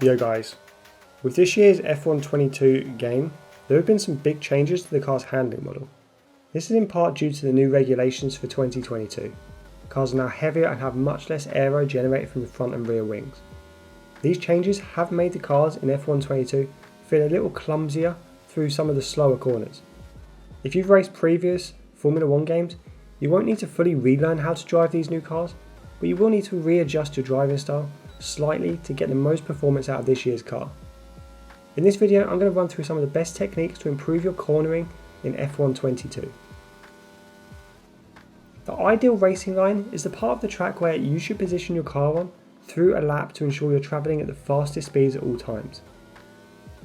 Yo guys, with this year's F1 22 game, there have been some big changes to the car's handling model. This is in part due to the new regulations for 2022. Cars are now heavier and have much less aero generated from the front and rear wings. These changes have made the cars in F1 22 feel a little clumsier through some of the slower corners. If you've raced previous Formula 1 games, you won't need to fully relearn how to drive these new cars, but you will need to readjust your driving style slightly to get the most performance out of this year's car. In this video, I'm going to run through some of the best techniques to improve your cornering in F1 22. The ideal racing line is the part of the track where you should position your car on through a lap to ensure you're travelling at the fastest speeds at all times.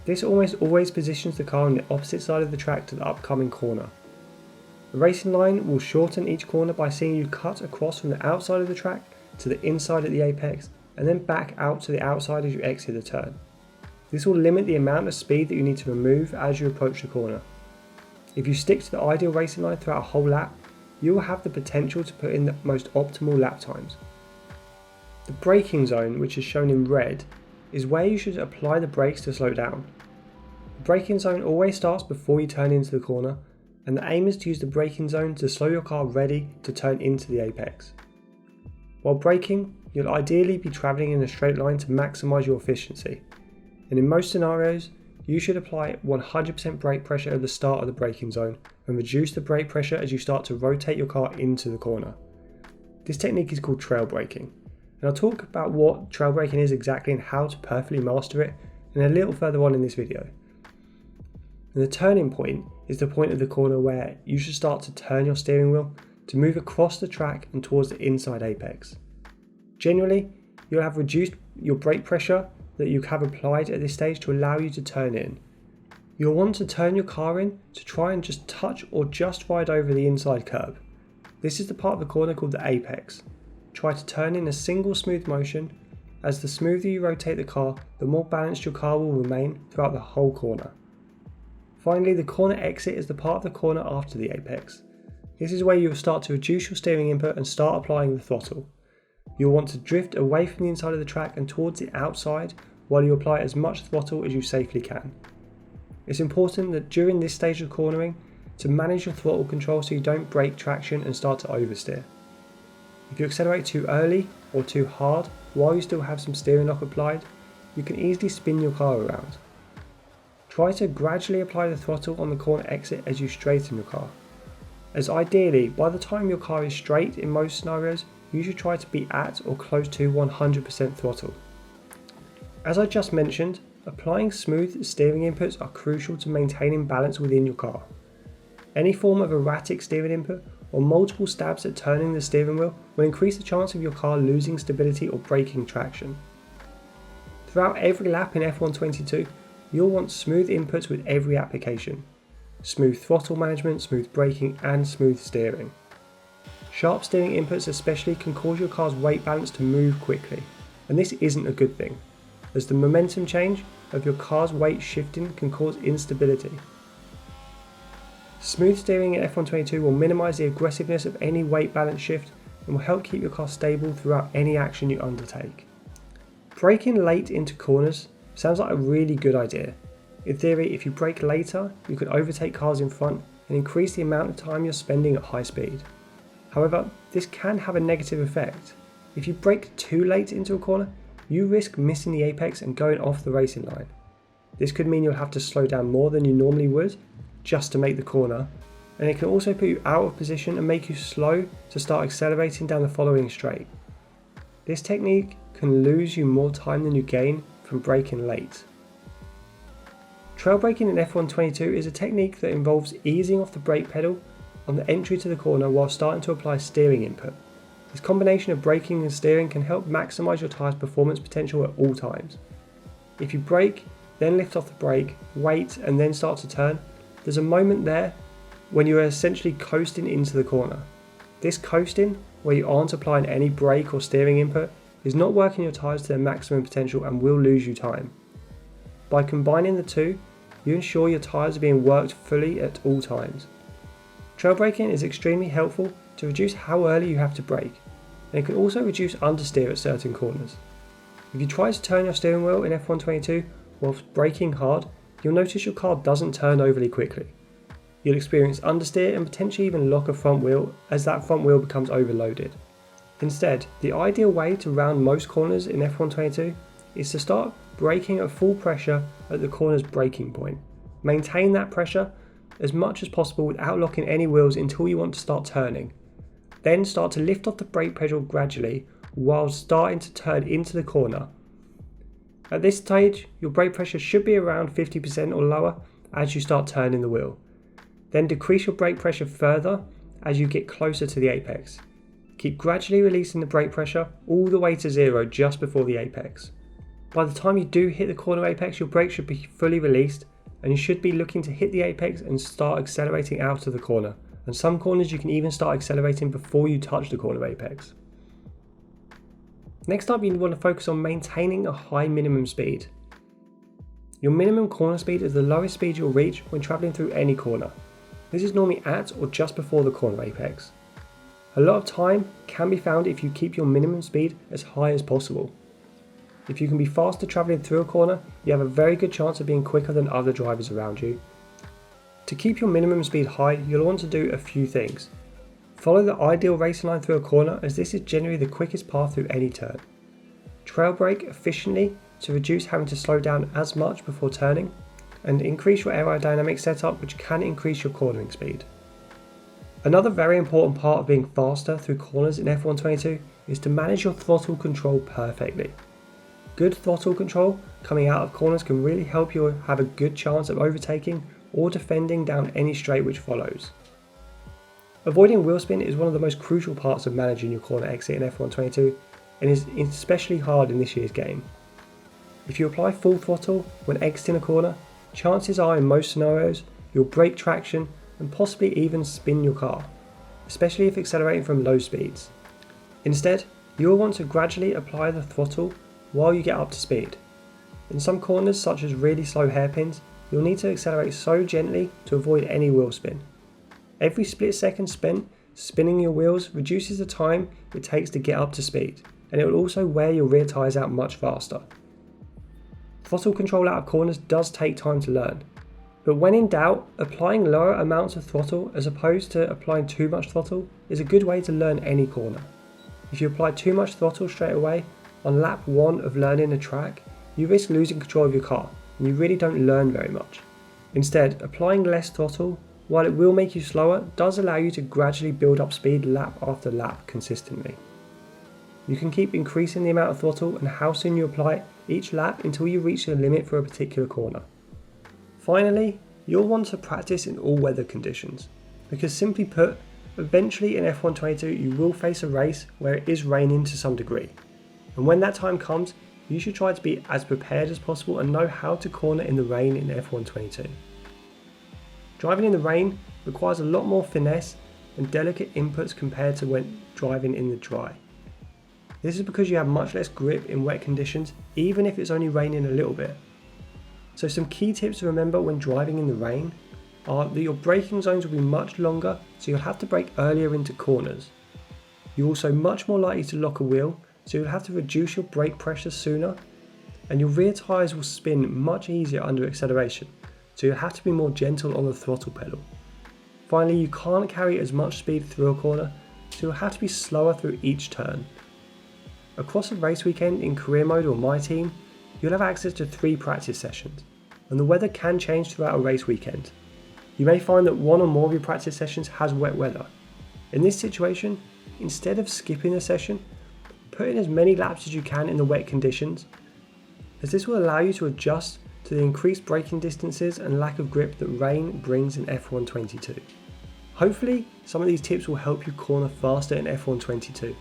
This almost always positions the car on the opposite side of the track to the upcoming corner. The racing line will shorten each corner by seeing you cut across from the outside of the track to the inside at the apex and then back out to the outside as you exit the turn. This will limit the amount of speed that you need to remove as you approach the corner. If you stick to the ideal racing line throughout a whole lap, you will have the potential to put in the most optimal lap times. The braking zone, which is shown in red, is where you should apply the brakes to slow down. The braking zone always starts before you turn into the corner, and the aim is to use the braking zone to slow your car ready to turn into the apex. While braking, you'll ideally be travelling in a straight line to maximise your efficiency, and in most scenarios, you should apply 100% brake pressure at the start of the braking zone and reduce the brake pressure as you start to rotate your car into the corner. This technique is called trail braking, and I'll talk about what trail braking is exactly and how to perfectly master it a little further on in this video. And the turning point is the point of the corner where you should start to turn your steering wheel to move across the track and towards the inside apex. Generally, you'll have reduced your brake pressure that you have applied at this stage to allow you to turn in. You'll want to turn your car in to try and just touch or just ride over the inside curb. This is the part of the corner called the apex. Try to turn in a single smooth motion, as the smoother you rotate the car, the more balanced your car will remain throughout the whole corner. Finally, the corner exit is the part of the corner after the apex. This is where you will start to reduce your steering input and start applying the throttle. You'll want to drift away from the inside of the track and towards the outside while you apply as much throttle as you safely can. It's important that during this stage of cornering to manage your throttle control so you don't break traction and start to oversteer. If you accelerate too early or too hard while you still have some steering lock applied, you can easily spin your car around. Try to gradually apply the throttle on the corner exit as you straighten your car, as ideally by the time your car is straight in most scenarios, you should try to be at or close to 100% throttle. As I just mentioned, applying smooth steering inputs are crucial to maintaining balance within your car. Any form of erratic steering input or multiple stabs at turning the steering wheel will increase the chance of your car losing stability or breaking traction. Throughout every lap in F1 22, you'll want smooth inputs with every application. Smooth throttle management, smooth braking and smooth steering. Sharp steering inputs especially can cause your car's weight balance to move quickly, and this isn't a good thing, as the momentum change of your car's weight shifting can cause instability. Smooth steering in F1 22 will minimise the aggressiveness of any weight balance shift and will help keep your car stable throughout any action you undertake. Braking late into corners sounds like a really good idea. In theory, if you brake later, you can overtake cars in front and increase the amount of time you're spending at high speed. However, this can have a negative effect. If you brake too late into a corner, you risk missing the apex and going off the racing line. This could mean you'll have to slow down more than you normally would just to make the corner, and it can also put you out of position and make you slow to start accelerating down the following straight. This technique can lose you more time than you gain from braking late. Trail braking in F1 22 is a technique that involves easing off the brake pedal on the entry to the corner while starting to apply steering input. This combination of braking and steering can help maximise your tyre's performance potential at all times. If you brake, then lift off the brake, wait and then start to turn, there's a moment there when you are essentially coasting into the corner. This coasting, where you aren't applying any brake or steering input, is not working your tyres to their maximum potential and will lose you time. By combining the two, you ensure your tyres are being worked fully at all times. Trail braking is extremely helpful to reduce how early you have to brake, and it can also reduce understeer at certain corners. If you try to turn your steering wheel in F122 whilst braking hard, you'll notice your car doesn't turn overly quickly. You'll experience understeer and potentially even lock a front wheel as that front wheel becomes overloaded. Instead, the ideal way to round most corners in F122 is to start braking at full pressure at the corner's braking point. Maintain that pressure as much as possible without locking any wheels until you want to start turning. Then start to lift off the brake pedal gradually while starting to turn into the corner. At this stage, your brake pressure should be around 50% or lower as you start turning the wheel. Then decrease your brake pressure further as you get closer to the apex. Keep gradually releasing the brake pressure all the way to zero just before the apex. By the time you do hit the corner apex, your brake should be fully released and you should be looking to hit the apex and start accelerating out of the corner. And some corners you can even start accelerating before you touch the corner apex. Next up, you want to focus on maintaining a high minimum speed. Your minimum corner speed is the lowest speed you'll reach when travelling through any corner. This is normally at or just before the corner apex. A lot of time can be found if you keep your minimum speed as high as possible. If you can be faster travelling through a corner, you have a very good chance of being quicker than other drivers around you. To keep your minimum speed high, you'll want to do a few things. Follow the ideal racing line through a corner as this is generally the quickest path through any turn. Trail brake efficiently to reduce having to slow down as much before turning, and increase your aerodynamic setup, which can increase your cornering speed. Another very important part of being faster through corners in F122 is to manage your throttle control perfectly. Good throttle control coming out of corners can really help you have a good chance of overtaking or defending down any straight which follows. Avoiding wheel spin is one of the most crucial parts of managing your corner exit in F122 and is especially hard in this year's game. If you apply full throttle when exiting a corner, chances are in most scenarios you'll break traction and possibly even spin your car, especially if accelerating from low speeds. Instead, you'll want to gradually apply the throttle while you get up to speed. In some corners, such as really slow hairpins, you'll need to accelerate so gently to avoid any wheel spin. Every split second spent spinning your wheels reduces the time it takes to get up to speed, and it will also wear your rear tyres out much faster. Throttle control out of corners does take time to learn, but when in doubt, applying lower amounts of throttle as opposed to applying too much throttle is a good way to learn any corner. If you apply too much throttle straight away, on lap 1 of learning a track, you risk losing control of your car and you really don't learn very much. Instead, applying less throttle, while it will make you slower, does allow you to gradually build up speed lap after lap consistently. You can keep increasing the amount of throttle and how soon you apply it each lap until you reach the limit for a particular corner. Finally, you'll want to practice in all weather conditions, because simply put, eventually in F122 you will face a race where it is raining to some degree. And when that time comes, you should try to be as prepared as possible and know how to corner in the rain in F122. Driving in the rain requires a lot more finesse and delicate inputs compared to when driving in the dry. This is because you have much less grip in wet conditions, even if it's only raining a little bit. So some key tips to remember when driving in the rain are that your braking zones will be much longer, so you'll have to brake earlier into corners. You're also much more likely to lock a wheel, so you'll have to reduce your brake pressure sooner, and your rear tyres will spin much easier under acceleration, so you'll have to be more gentle on the throttle pedal. Finally, you can't carry as much speed through a corner, so you'll have to be slower through each turn. Across a race weekend in career mode or my team, you'll have access to 3 practice sessions, and the weather can change throughout a race weekend. You may find that one or more of your practice sessions has wet weather. In this situation, instead of skipping a session, put in as many laps as you can in the wet conditions, as this will allow you to adjust to the increased braking distances and lack of grip that rain brings in F122. Hopefully, some of these tips will help you corner faster in F122.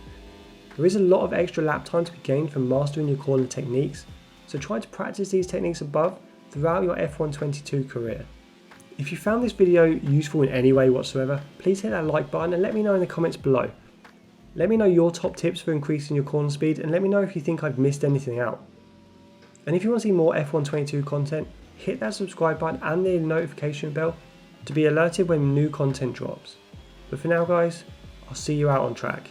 There is a lot of extra lap time to be gained from mastering your corner techniques, so try to practice these techniques above throughout your F122 career. If you found this video useful in any way whatsoever, please hit that like button and let me know in the comments below. Let me know your top tips for increasing your corner speed and let me know if you think I've missed anything out. And if you want to see more F122 content, hit that subscribe button and the notification bell to be alerted when new content drops. But for now guys, I'll see you out on track.